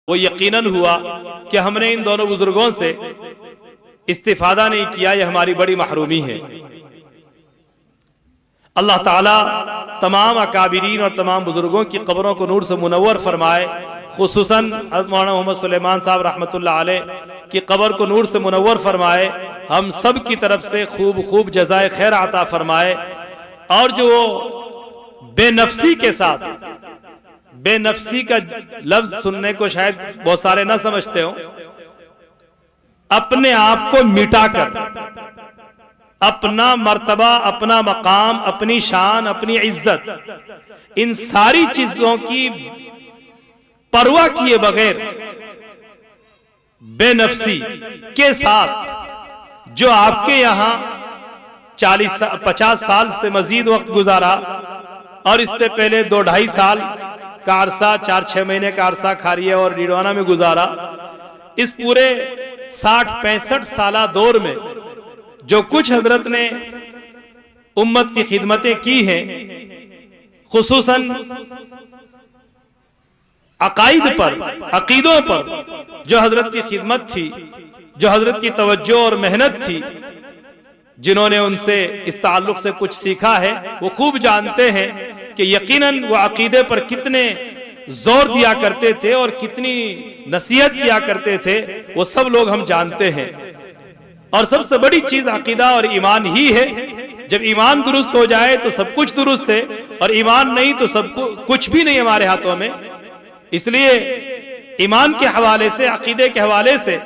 वो यकीनन हुआ कि हमने इन दोनों बुजुर्गों से इस्तिफादा नहीं किया, ये हमारी बड़ी महरूमी है। अल्लाह ताला तमाम अकाबिरीन और तमाम बुजुर्गों की कब्रों को नूर से मुनव्वर फरमाए, खुसूसन हज़रत मौलाना मोहम्मद सुलेमान साहब रहमतुल्लाह अलैह की कब्र को नूर से मुनव्वर फरमाए, हम सब की तरफ से खूब खूब जज़ाए खैर अता फरमाए। और जो बेनफ्सी के साथ, बेनफ्सी का लफ्ज सुनने को शायद बहुत सारे ना समझते हो, अपने आप को मिटाकर अपना मर्तबा, अपना मकाम, अपनी शान, अपनी इज्जत, इन सारी चीजों की परवाह किए बगैर बेनफ्सी के साथ जो आपके यहां 40-50 साल से मजीद वक्त गुजारा और इससे पहले 2-2.5 साल का अरसा, 4-6 महीने का अरसा खारिया और रीडवाना में गुजारा, इस पूरे 60-65 साला दौर में जो कुछ हजरत ने उम्मत की खिदमतें की हैं, खुसूसन अकाइद पर, अकीदों पर जो हजरत की खिदमत थी, जो हजरत की तवज्जो और मेहनत थी, जिन्होंने उनसे इस ताल्लुक से कुछ सीखा है वो खूब जानते हैं कि यकीनन वो अकीदे पर कितने जोर दिया करते थे और कितनी नसीहत किया करते थे, वो सब लोग हम जानते हैं। और सबसे बड़ी चीज अकीदा और ईमान ही है। जब ईमान दुरुस्त हो जाए तो सब कुछ दुरुस्त है, और ईमान नहीं तो सब कुछ भी नहीं हमारे हाथों में। इसलिए ईमान के हवाले से, अकीदे के हवाले से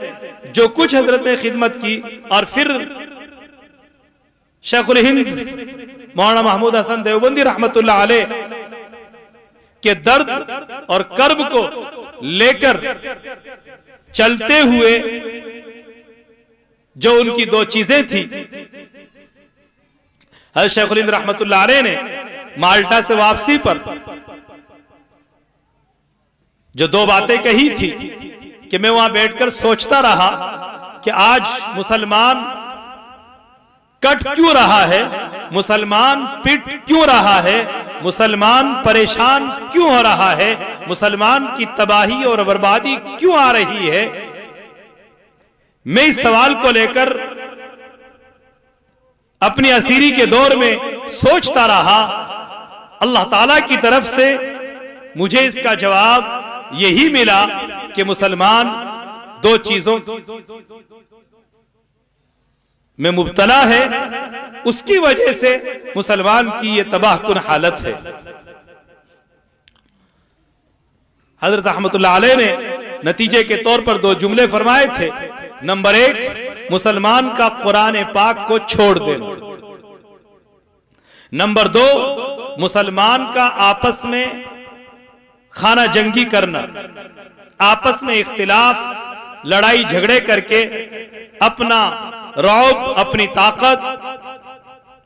जो कुछ हजरत ने खिदमत की, और फिर शेखुल हिंद मौलाना महमूद हसन देवबंदी रहमतुल्लाह अलैह के दर्द और कर्ब को लेकर चलते हुए जो उनकी दो चीजें थी, हज़रत शेखुल हिंद रहमतुल्लाह अलैह ने माल्टा से वापसी पर जो दो बातें कही थी कि मैं वहां बैठकर सोचता रहा कि आज मुसलमान कट क्यों रहा है, मुसलमान पिट क्यों रहा है, मुसलमान परेशान क्यों हो रहा है, मुसलमान की तबाही और बर्बादी क्यों आ रही है। मैं इस सवाल को लेकर अपनी असीरी के दौर में सोचता रहा। अल्लाह ताला की तरफ से मुझे इसका जवाब यही मिला कि मुसलमान दो चीजों में मुब्तला है, उसकी वजह से मुसलमान की यह तबाहकुन हालत है। हजरत रहमतुल्लाह अलैह ने नतीजे के तौर पर दो जुमले फरमाए थे। नंबर 1, मुसलमान का कुरान पाक को छोड़ देना। नंबर 2, मुसलमान का आपस में खाना जंगी करना, आपस में इख्तिलाफ, लड़ाई झगड़े करके अपना रौब, अपनी ताकत,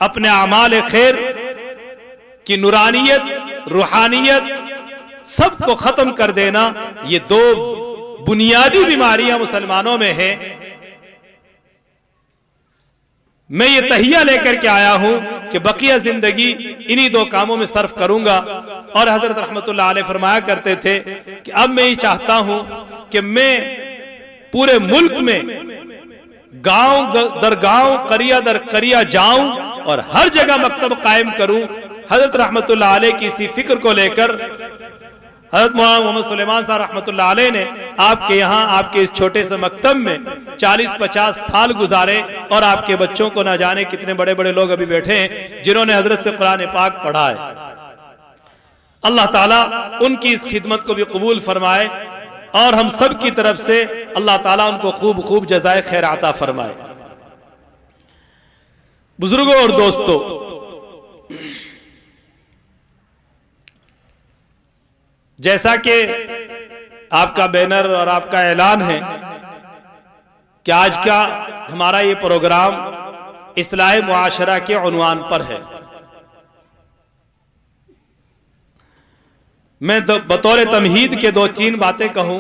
अपने अमाल खैर की नूरानियत, रूहानियत सबको खत्म कर देना, ये दो बुनियादी बीमारियां मुसलमानों में है। मैं ये तहिया लेकर के आया हूं कि बकिया जिंदगी इन्हीं दो कामों में सर्फ करूंगा। और हजरत रहमतुल्लाह अलैह फरमाया करते थे कि अब मैं ये चाहता हूं कि मैं पूरे मुल्क में गांव दर गांव, करिया दर करिया जाऊं और हर जगह मकतब कायम करूं। हजरत रहमतुल्लाह अलैह की इसी फिक्र को लेकर हजरत मौलाना मोहम्मद सुलेमान साहब रहमतुल्लाह अलैह ने आपके यहाँ, आपके इस छोटे से मकतब में 40-50 साल गुजारे, और आपके बच्चों को ना जाने कितने बड़े बड़े लोग अभी बैठे हैं जिन्होंने हजरत से कुरान पाक पढ़ा है। अल्लाह ताला उनकी इस खिदमत को भी कबूल फरमाए, और हम सब की तरफ से अल्लाह ताला उनको खूब खूब जज़ाए खैर अता फरमाए। बुजुर्गों और दोस्तों, जैसा कि आपका बैनर और आपका ऐलान है कि आज का हमारा ये प्रोग्राम इस्लाह मुआशरा के उन्वान पर है, मैं बतौर तमहीद के 2-3 बातें कहूं।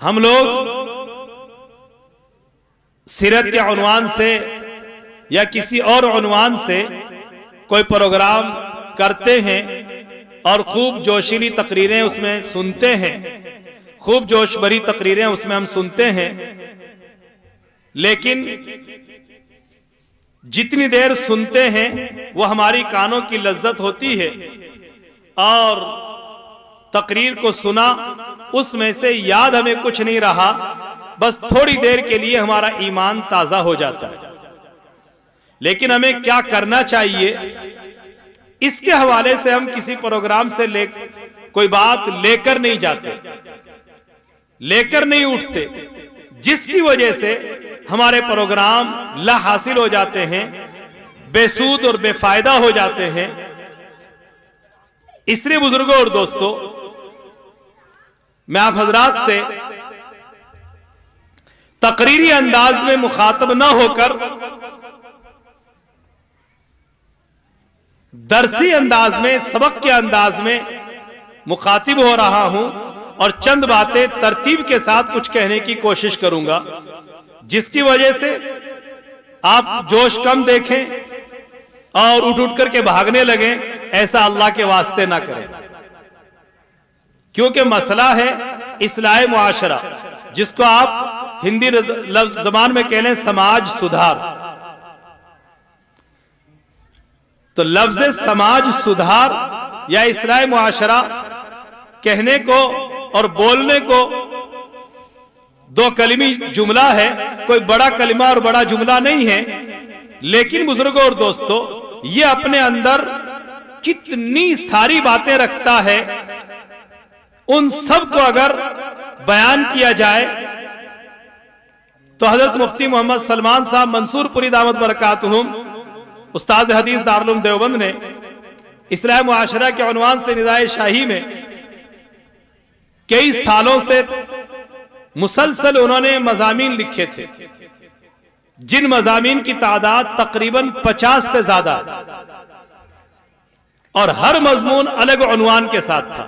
हम लोग सीरत के उन्वान से या किसी और उन्वान से कोई प्रोग्राम करते हैं और खूब जोशीली तकरीरें उसमें सुनते हैं, खूब जोश भरी तकरीरें उसमें हम सुनते हैं, लेकिन जितनी देर सुनते हैं वो हमारी कानों की लज्जत होती है और तकरीर को सुना उसमें से याद हमें कुछ नहीं रहा, बस थोड़ी देर के लिए हमारा ईमान ताजा हो जाता है। लेकिन हमें क्या करना चाहिए, इसके हवाले से हम किसी प्रोग्राम से कोई बात लेकर नहीं जाते, लेकर नहीं उठते, जिसकी वजह से हमारे प्रोग्राम ला हासिल हो जाते हैं, बेसूद और बेफायदा हो जाते हैं। इसलिए बुजुर्गों और दोस्तों, मैं आप हजरात से तकरीरी अंदाज में मुखातब ना होकर दरसी अंदाज में, सबक के अंदाज में मुखातिब हो रहा हूं और चंद बातें तरतीब के साथ कुछ कहने की कोशिश करूंगा, जिसकी वजह से आप जोश कम देखें और उठ उठ करके भागने लगें। ऐसा अल्लाह के वास्ते ना करें, क्योंकि मसला है इस्लाह मुआशरा, जिसको आप हिंदी लफ्ज जबान में कह लें समाज सुधार। तो लफ्ज समाज सुधार या इस्लाह मुआशरा कहने को और बोलने को दो कलिमी जुमला है, कोई बड़ा कलिमा और बड़ा जुमला नहीं है। लेकिन बुजुर्गों और दोस्तों, ये अपने अंदर कितनी सारी बातें रखता है, उन सब को अगर बयान किया जाए तो हजरत मुफ्ती मोहम्मद सलमान साहब मंसूरपुरी दामत बरकातुहुम, उस्ताद हदीस दारुल उलूम देवबंद ने इस्लाह मुआशरा के उन्वान से निज़ाए शाही में कई सालों से मुसलसल उन्होंने मज़ामीन लिखे थे, जिन मज़ामीन की तादाद तकरीबन 50 से ज्यादा और हर मजमून अलग उन्वान के साथ था,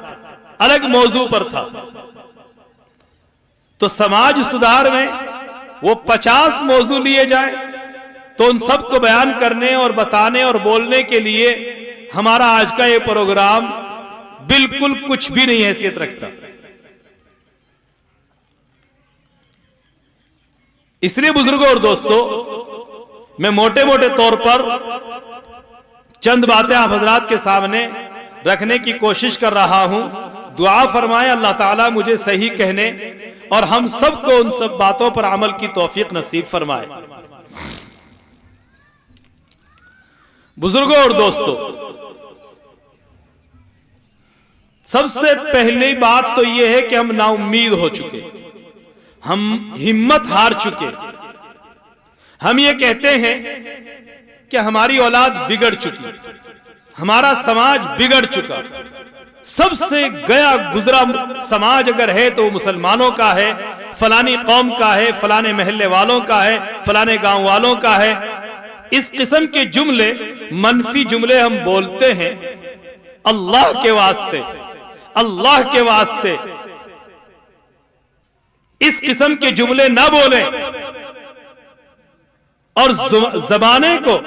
अलग मौजू पर था। तो समाज सुधार में वो 50 मौजू लिए जाए तो उन सब को बयान करने और बताने और बोलने के लिए हमारा आज का ये प्रोग्राम बिल्कुल कुछ भी नहीं हैसियत रखता। इसलिए बुजुर्गों और दोस्तों, मैं मोटे मोटे तौर पर चंद बातें आप हजरात के सामने रखने की कोशिश कर रहा हूं। दुआ फरमाए अल्लाह ताला मुझे सही कहने और हम सबको उन सब बातों पर अमल की तौफीक नसीब फरमाए। बुजुर्गों और दोस्तों, सबसे पहली बात तो यह है कि हम नाउम्मीद हो चुके, हम हिम्मत हार चुके। हम ये कहते हैं कि हमारी औलाद बिगड़ चुकी, हमारा समाज बिगड़ चुका। सबसे गया गुजरा समाज अगर है तो मुसलमानों का है, फलानी कौम का है, फलाने महल्ले वालों का है, फलाने गांव वालों का है। इस किस्म के जुमले, मनफी जुमले हम बोलते हैं। अल्लाह के वास्ते, अल्लाह के वास्ते इस किस्म के जुमले ना बोलें और जमाने को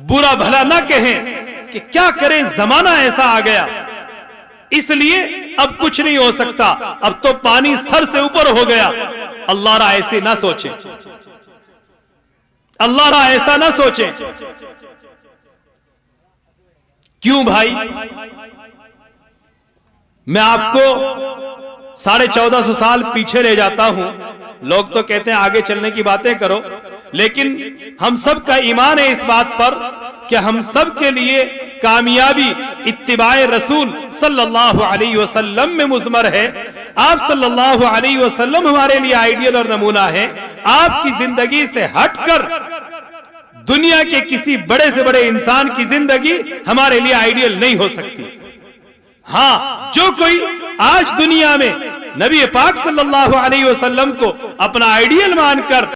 बुरा भला ना कहें कि क्या करें, जमाना ऐसा आ गया, इसलिए अब कुछ नहीं हो सकता, अब तो पानी सर से ऊपर हो गया। अल्लाह रा ऐसे ना सोचें, अल्लाह रा ऐसा ना सोचें। क्यों भाई? मैं आपको 1450 साल पीछे ले जाता हूं। लोग तो कहते हैं आगे चलने की बातें करो, लेकिन हम सब का ईमान है इस बात पर कि हम सब के लिए कामयाबी इत्तिबाए रसूल सल्लल्लाहु अलैहि वसल्लम में मुज़मर है। आप सल्लल्लाहु अलैहि वसल्लम हमारे लिए आइडियल और नमूना है। आपकी जिंदगी से हटकर दुनिया के किसी बड़े से बड़े इंसान की जिंदगी हमारे लिए आइडियल नहीं हो सकती। हाँ, जो कोई आज दुनिया में नबी पाक सल्लल्लाहु अलैहि वसल्लम को अपना आइडियल मानकर